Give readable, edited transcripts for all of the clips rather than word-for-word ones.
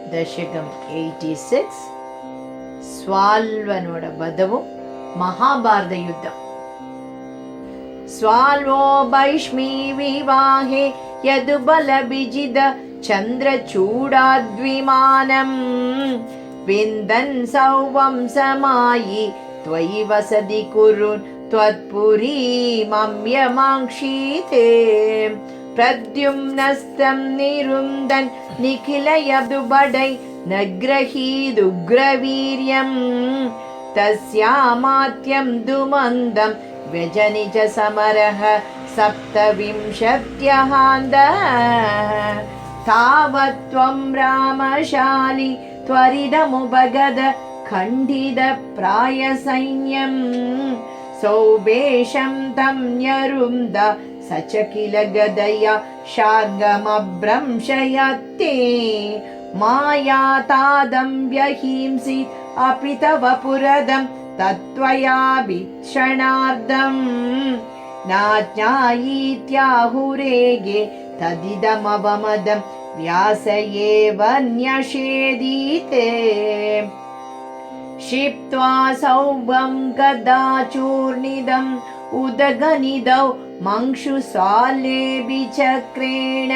ದಶಕಂ 86 ಸ್ವಾಲ್ವನೋಡ ವಧವು ಮಹಾಭಾರತ ಯುದ್ಧ. ಸ್ವಾಲ್ವೋ ಭೈಷ್ಮೀ ವಿವಾಹೆ ಯದು ಬಲ ಬಿಜಿದ ಚಂದ್ರಚೂಡಾದ್ವಿಮಾನಂ ವಿಂದನ್ ಸೌವಂಸಮಾಯಿ ತ್ವಯಿ ವಸದಿ ಕುರುನ್ ತ್ವತ್ಪುರೀ ಮಮ್ಯಮಾಂಕ್ಷೀತೆ ಪ್ರದ್ಯುಮ್ನಸ್ತಂ ನಿರುಂದನ್ ನಿಖಿಲಯದು ಬಡೈ ನಗ್ರಹೀದುಗ್ರವೀರ್ಯಂ ತಸ್ಯಾಮಾತ್ಯಂ ದುಮಂದಂ ವ್ಯಜನಿಜ ಸಮರಃ ಸಪ್ತವಿಂಶತ್ಯಹಾಂದಃ ತಾವತ್ತ್ವಂ ರಾಮಶಾಲಿ ತ್ವರಿದಮುಪಗದ ಖಂಡಿತ ಪ್ರಾಯ ಸೈನ್ಯಂ ಸೌಬೇಶಂ ತಂ ನ್ಯರುಂದ ಸಚಕಿಲ ಗದಯ ಶಾರ್ಗಮಭ್ರಂಶಯತ್ತೆ ಮಾಯಾ ತಾದಂ ವ್ಯಹಿಂಸಿ ಅಪಿ ತವ ಪುರದಂ ತತ್ವಯಾ ಭೀಕ್ಷಣಾರ್ಧಂ ನಾಜ್ಞಾಯೀತ್ಯಾಹುರೇಗೆ ತದಿದಮವಮದಂ ವ್ಯಾಸ ಏವ ನ್ಯಷೇದೀತೆ क्षिप्त्वा सौभं गदाचूर्णिदं उदगनिदौ मंशुसालेभिचक्रेण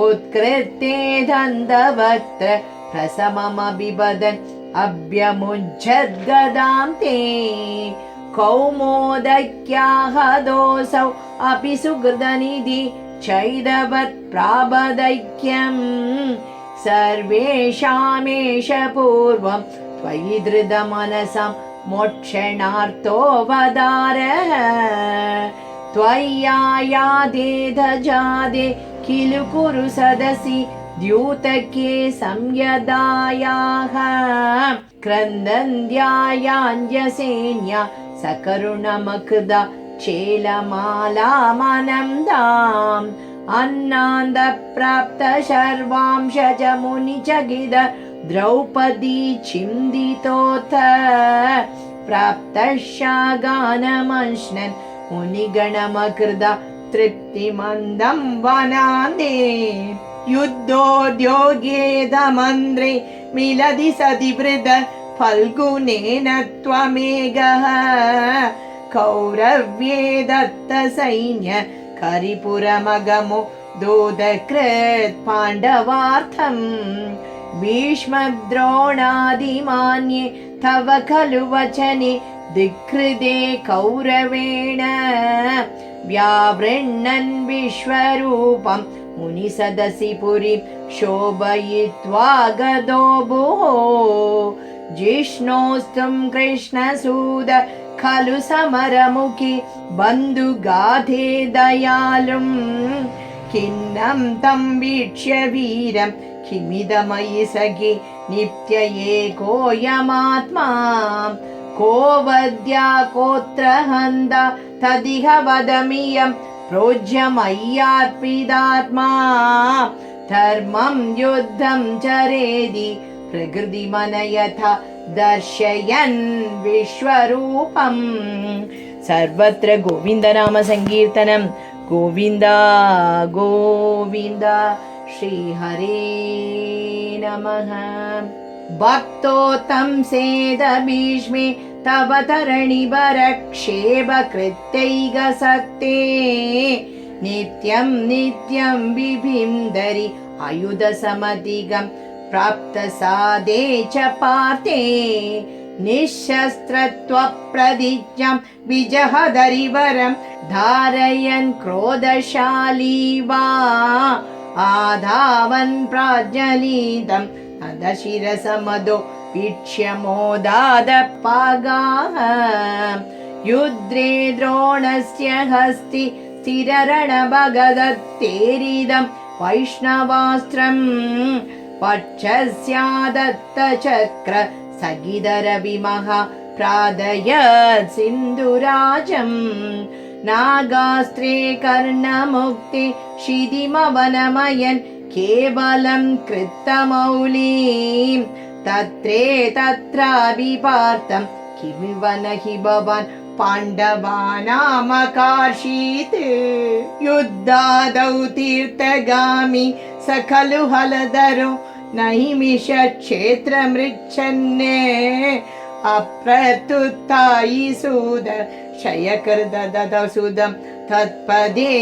उत्कृत्ते दन्तवक्त्र प्रसममबिबदन् अभ्यमुञ्चद्गदां ते कौमोदक्याहदोऽसौ अपि सुहृदनिधि चैदवत् प्राबदैक्यम् सर्वेषामेष पूर्वं त्वयि धृतमनसं मोक्षणार्थो वदारः त्वय्यायादे धजादे किलु कुरु सदसि द्यूतके संयदायाः क्रन्दन्द्यायाञ्जसेन्या सकरुणमकृदा चेलमालामनन्दाम् अन्नान्दप्राप्त शर्वांशज मुनिचगिद द्रौपदी छिन्दितोऽथ प्राप्तशागानमश्नन् मुनिगणमकृदा तृप्तिमन्दं वनान्दे युद्धोद्योगेदमन्द्रे मिलदि सति वृद फल्गुनेन त्वमेघः कौरव्ये दत्तसैन्य करिपुरमगमो दोदकृत् पाण्डवार्थम् भीष्मद्रोणादिमान्ये तव खलु वचने धिक्कृते कौरवेण व्यावृण्णन् विश्वरूपं मुनिसदसि पुरीं शोभयित्वा गदो भुः जिष्णोस्तुं कृष्णसूद खलु समरमुखी बन्धुगाधे दयालुं खिन्नं तं वीक्ष्य वीरं किमिदमयि सखि नित्य एकोऽयमात्मा को वद्या कोऽत्र हन्ता तदिह वदमियं प्रोज्यमय्यार्पितात्मा धर्मं युद्धं चरेदि प्रकृतिमनयथा दर्शयन् विश्वरूपम्. सर्वत्र गोविन्दनाम संकीर्तनं गोविन्द गोविन्द श्रीहरे नमः. भक्तोत्तं सेद भीष्मे तव तरणिवरक्षेपकृत्यैकसक्ते नित्यं नित्यं बिभिन्दरि आयुधसमधिगं प्राप्तसादे च पार्थे निःशस्त्रत्वप्रतिज्ञां विजहदरिवरं धारयन् क्रोधशाली वा आधावन् प्राज्ञलीतं अदशिरसमदो वीक्ष्य मोदादपागाः युद्धे द्रोणस्य हस्ति स्थिररणभगदत्तेरिदं वैष्णवास्त्रम् पक्षस्यादत्तचक्र सगिदरविमः प्रादयत् सिन्धुराजम् नागास्त्रे कर्णमुक्ते शिदिमवनमयन् केवलं कृत्तमौलिं तत्रेतत्राभिपार्तं किमिव न हि भवान् पाण्डवानामकार्षीत् युद्धादौ तीर्थगामी स खलु हलधरो नैमिषक्षेत्रमृच्छन्ने अप्रतुत्तायिसूद क्षयकृददसुदं तत्पदे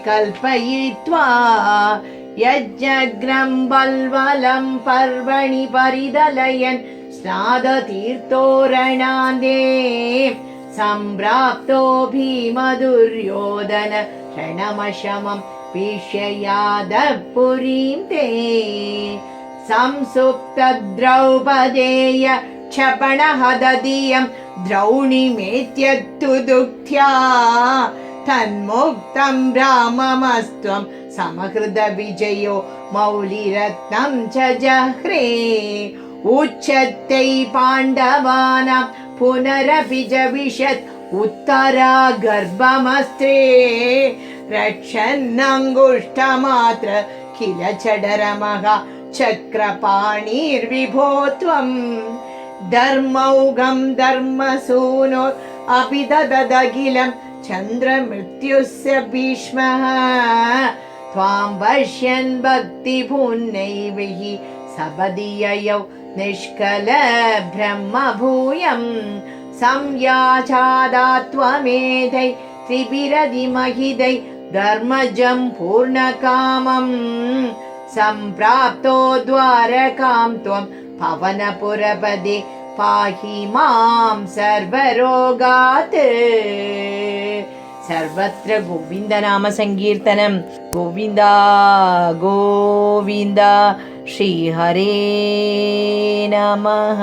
कल्पयित्वा यज्ञग्रं बल्वलं पर्वणि परिदलयन् स्नादतीर्थोरणान्दे सम्प्राप्तो भीमदुर्योधन रणमशमं विषयादपुरीं ते संसुप्तद्रौपदेय क्षपणहदधियं द्रौणीमेत्यत्तु दुःख्या तन्मुक्तं राममस्त्वं समहृदविजयो मौलिरत्नं च जह्रे उच्यते पाण्डवानां पुनरपि जविशत् उत्तरा गर्भमस्त्रे रक्षन्नङ्गुष्ठमात्र किल चडरमः चक्रपाणिर्विभो त्वं धर्मौघं धर्मसूनो अपि दददखिलं चन्द्रमृत्युस्य भीष्मः त्वां पश्यन् भक्तिपूर्णैः सपदि ययौ निष्कल ब्रह्मभूयं संयाचादात्वमेधै त्रिभिरधिमहिदै धर्मजं पूर्णकामं सम्प्राप्तो द्वारकां त्वं पवनपुरपदे पाहि मां सर्वरोगात् सर्वत्र गोविन्दनाम संकीर्तनं गोविन्द गोविन्द श्रीहरे नमः।